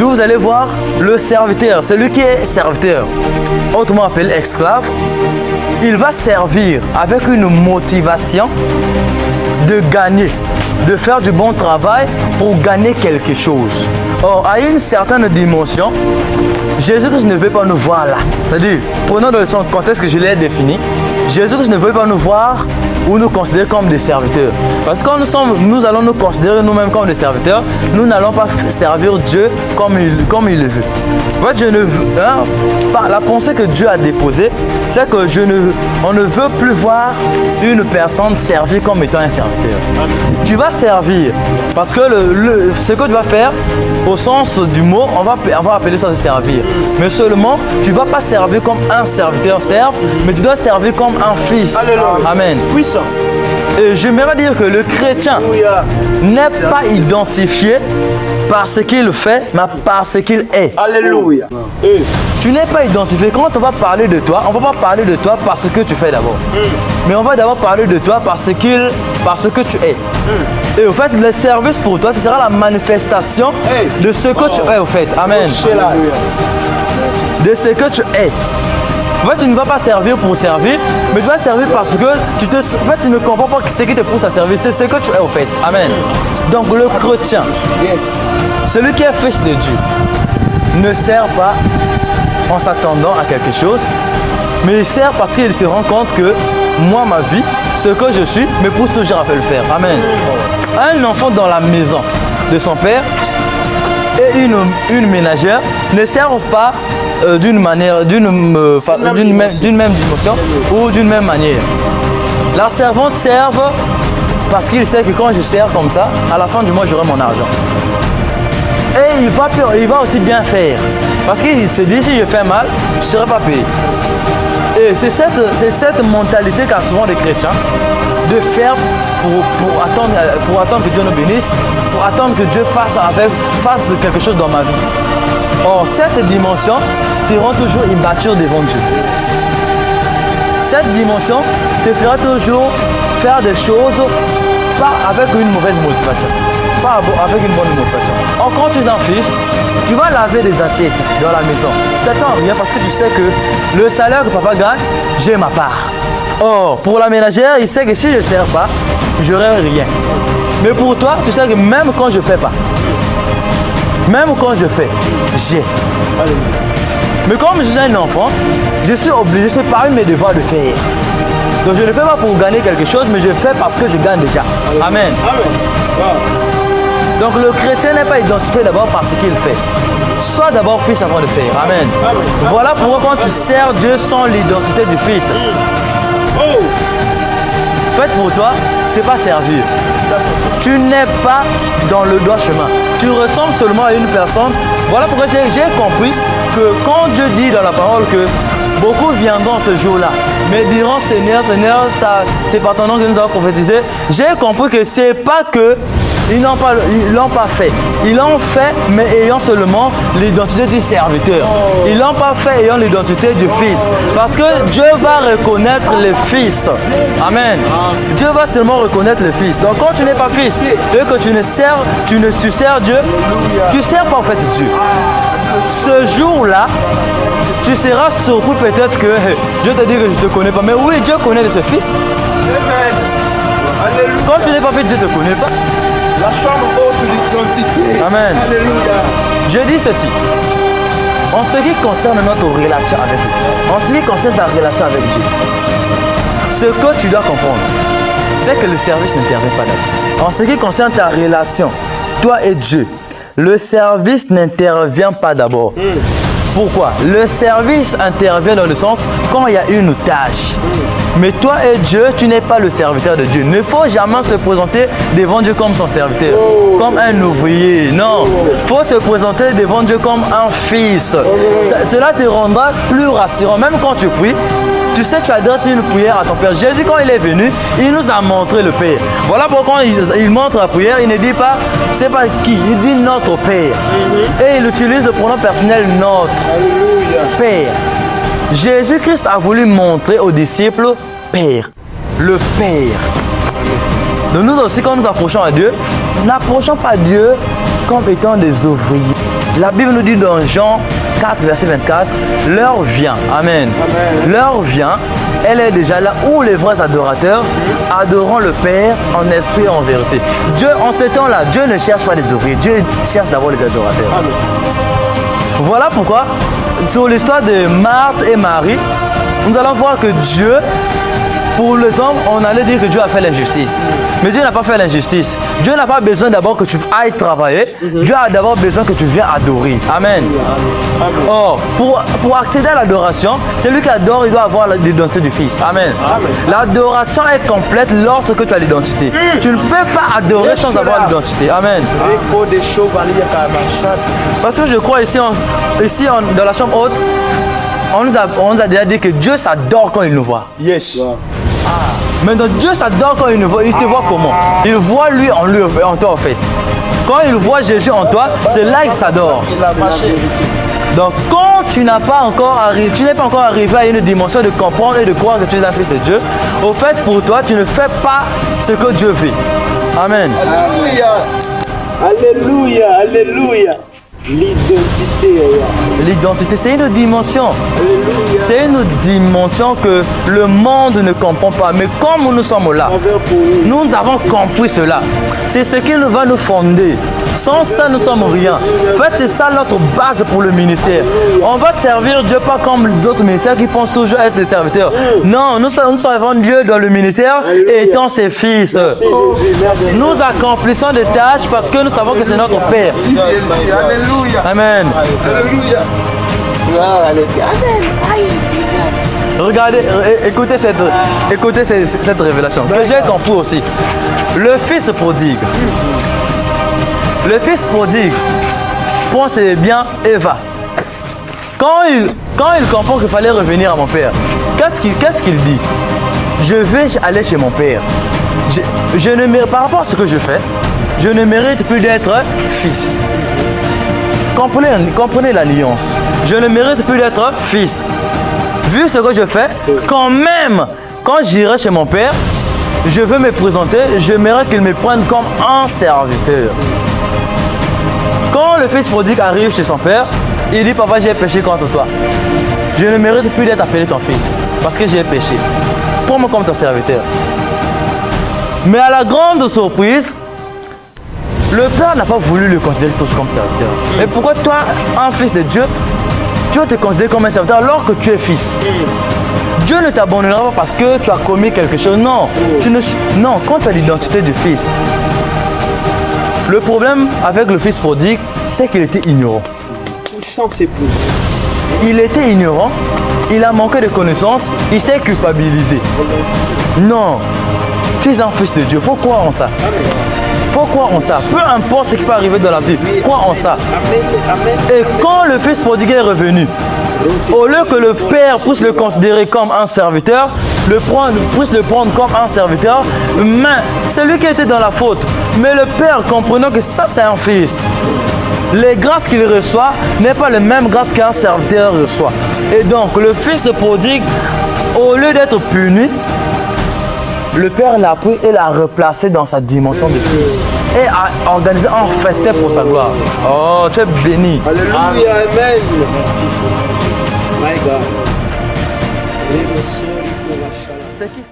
D'où vous allez voir le serviteur, celui qui est serviteur, autrement appelé esclave, il va servir avec une motivation de gagner, de faire du bon travail pour gagner quelque chose. Or, à une certaine dimension, Jésus-Christ ne veut pas nous voir là. C'est-à-dire, prenons dans son contexte que je l'ai défini, Jésus-Christ ne veut pas nous voir ou nous considérer comme des serviteurs. Parce que quand nous allons nous considérer nous-mêmes comme des serviteurs, nous n'allons pas servir Dieu comme il le veut. En fait, la pensée que Dieu a déposée, c'est que on ne veut plus voir une personne servir comme étant un serviteur. Tu vas servir parce que ce que tu vas faire, au sens du mot, on va appeler ça de servir. Mais seulement, tu ne vas pas servir comme un serviteur serve, mais tu dois servir comme un fils. Alléluia. Amen. Puissant. Et j'aimerais dire que le chrétien n'est pas identifié par ce qu'il fait, mais par ce qu'il est. Alléluia. Tu n'es pas identifié. Quand on va parler de toi, on ne va pas parler de toi par ce que tu fais d'abord. Mais on va d'abord parler de toi par ce que tu es. Et au fait, le service pour toi, ce sera la manifestation de ce que tu es au fait. Amen. De ce que tu es. En fait, tu ne vas pas servir pour servir, mais tu vas servir parce que tu ne comprends pas ce qui te pousse à servir. C'est ce que tu es au fait. Amen. Donc le chrétien, celui qui est fils de Dieu, ne sert pas en s'attendant à quelque chose, mais il sert parce qu'il se rend compte que moi, ma vie, ce que je suis, me pousse toujours à le faire. Amen. Un enfant dans la maison de son père et une ménagère ne servent pas d'une même dimension ou d'une même manière. La servante sert parce qu'il sait que quand je sers comme ça, à la fin du mois, j'aurai mon argent. Et il va aussi bien faire. Parce qu'il se dit, si je fais mal, je ne serai pas payé. Et c'est cette mentalité qu'a souvent les chrétiens, de faire pour attendre que Dieu nous bénisse, pour attendre que Dieu fasse quelque chose dans ma vie. Or, cette dimension te rend toujours immature devant Dieu. Cette dimension te fera toujours faire des choses pas avec une mauvaise motivation, pas avec une bonne motivation. Or, quand tu es un fils, tu vas laver des assiettes dans la maison. Tu t'attends à rien parce que tu sais que le salaire que papa gagne, j'ai ma part. Or, pour la ménagère, il sait que si je ne sers pas, je n'aurai rien. Mais pour toi, tu sais que même quand je ne fais pas, même quand je fais, j'ai. Mais comme je suis un enfant, je suis obligé, c'est parmi mes devoirs de faire. Donc je ne fais pas pour gagner quelque chose, mais je fais parce que je gagne déjà. Amen. Donc le chrétien n'est pas identifié d'abord par ce qu'il fait. Sois d'abord fils avant de faire. Amen. Voilà pourquoi quand tu sers Dieu sans l'identité du fils, faites pour toi, c'est pas servir. Tu n'es pas dans le droit chemin. Tu ressembles seulement à une personne. Voilà pourquoi j'ai compris que quand Dieu dit dans la parole que beaucoup viendront ce jour-là, mais diront Seigneur, Seigneur, c'est par ton nom que nous avons prophétisé. J'ai compris que c'est pas que ils l'ont pas fait. Ils l'ont fait, mais ayant seulement l'identité du serviteur. Ils l'ont pas fait ayant l'identité du fils. Parce que Dieu va reconnaître le fils. Amen. Dieu va seulement reconnaître le fils. Donc quand tu n'es pas fils et que tu sers Dieu, tu ne sers pas en fait Dieu. Ce jour-là, tu seras surpris peut-être que Dieu te dit que je ne te connais pas. Mais oui, Dieu connaît de ce fils. Quand tu n'es pas fait, Dieu ne te connaît pas. La chambre haute l'identité. Amen. Alléluia. Je dis ceci. En ce qui concerne notre relation avec Dieu, en ce qui concerne ta relation avec Dieu, ce que tu dois comprendre, c'est que le service n'intervient pas d'abord. En ce qui concerne ta relation, toi et Dieu, le service n'intervient pas d'abord. Pourquoi? Le service intervient dans le sens quand il y a une tâche. Mais toi et Dieu, tu n'es pas le serviteur de Dieu. Il ne faut jamais se présenter devant Dieu comme son serviteur, comme un ouvrier. Non, il faut se présenter devant Dieu comme un fils. Cela te rendra plus rassurant. Même quand tu pries, tu sais, tu adresses une prière à ton Père. Jésus, quand il est venu, il nous a montré le Père. Voilà pourquoi il montre la prière, il ne dit pas, c'est pas qui, il dit notre Père. Et il utilise le pronom personnel notre Père. Jésus-Christ a voulu montrer aux disciples Père, le Père. Donc nous aussi, quand nous approchons à Dieu, n'approchons pas Dieu comme étant des ouvriers. La Bible nous dit dans Jean 4, verset 24, l'heure vient, amen. L'heure vient, elle est déjà là où les vrais adorateurs adoreront le Père en esprit et en vérité. Dieu, en ces temps-là, Dieu ne cherche pas des ouvriers, Dieu cherche d'abord les adorateurs. Amen. Voilà pourquoi, sur l'histoire de Marthe et Marie, nous allons voir que Dieu, pour les hommes, on allait dire que Dieu a fait l'injustice. Mais Dieu n'a pas fait l'injustice. Dieu n'a pas besoin d'abord que tu ailles travailler. Dieu a d'abord besoin que tu viennes adorer. Amen. Or, pour accéder à l'adoration, celui qui adore, il doit avoir l'identité du Fils. Amen. L'adoration est complète lorsque tu as l'identité. Tu ne peux pas adorer sans avoir l'identité. Amen. Parce que je crois ici dans la chambre haute, on nous a déjà dit que Dieu s'adore quand il nous voit. Yes. Maintenant, Dieu s'adore quand il nous voit. Il te voit comment? Il voit lui en toi en fait. Quand il voit Jésus en toi, c'est là qu'il s'adore. Donc, quand tu n'es pas encore arrivé à une dimension de comprendre et de croire que tu es un fils de Dieu, au fait, pour toi, tu ne fais pas ce que Dieu veut. Amen. Alléluia. Alléluia. Alléluia. L'identité, c'est une dimension. C'est une dimension que le monde ne comprend pas. Mais comme nous sommes là, nous avons compris cela. C'est ce qui va nous fonder. Sans ça, nous ne sommes rien. En fait, c'est ça notre base pour le ministère. On va servir Dieu pas comme les autres ministères qui pensent toujours être des serviteurs. Non, nous servons Dieu dans le ministère étant ses fils. Nous accomplissons des tâches parce que nous savons que c'est notre Père. Amen. Regardez, écoutez cette révélation que j'ai compris aussi. Le fils prodigue. Le fils prodigue prend ses biens et va. Quand il comprend qu'il fallait revenir à mon père, qu'est-ce qu'il dit? Je vais aller chez mon père. Par rapport à ce que je fais, je ne mérite plus d'être fils. Comprenez l'alliance. Je ne mérite plus d'être fils. Vu ce que je fais, quand même, quand j'irai chez mon père, je veux me présenter, j'aimerais qu'il me prenne comme un serviteur. Quand le fils prodigue arrive chez son père, il dit: papa, j'ai péché contre toi. Je ne mérite plus d'être appelé ton fils parce que j'ai péché. Prends-moi comme ton serviteur. Mais à la grande surprise, le père n'a pas voulu le considérer toujours comme serviteur. Mais pourquoi toi, un fils de Dieu, Dieu te considère comme un serviteur alors que tu es fils? Dieu ne t'abandonnera pas parce que tu as commis quelque chose. Non, non, quand tu as l'identité du fils. Le problème avec le fils prodigue, c'est qu'il était ignorant. Il était ignorant, il a manqué de connaissances, il s'est culpabilisé. Non, tu es un fils de Dieu, il faut croire en ça. Faut croire en ça. Peu importe ce qui peut arriver dans la vie, crois en ça. Et quand le fils prodigue est revenu, au lieu que le père puisse le considérer comme un serviteur, puisse le prendre comme un serviteur, mais c'est lui qui était dans la faute. Mais le père, comprenant que ça c'est un fils, les grâces qu'il reçoit n'est pas les mêmes grâces qu'un serviteur reçoit. Et donc le fils prodigue, au lieu d'être puni, le père l'a pris et l'a replacé dans sa dimension de fils et a organisé un festin pour sa gloire. Oh, tu es béni. Alléluia, amen. Merci Seigneur. My God. C'est qui?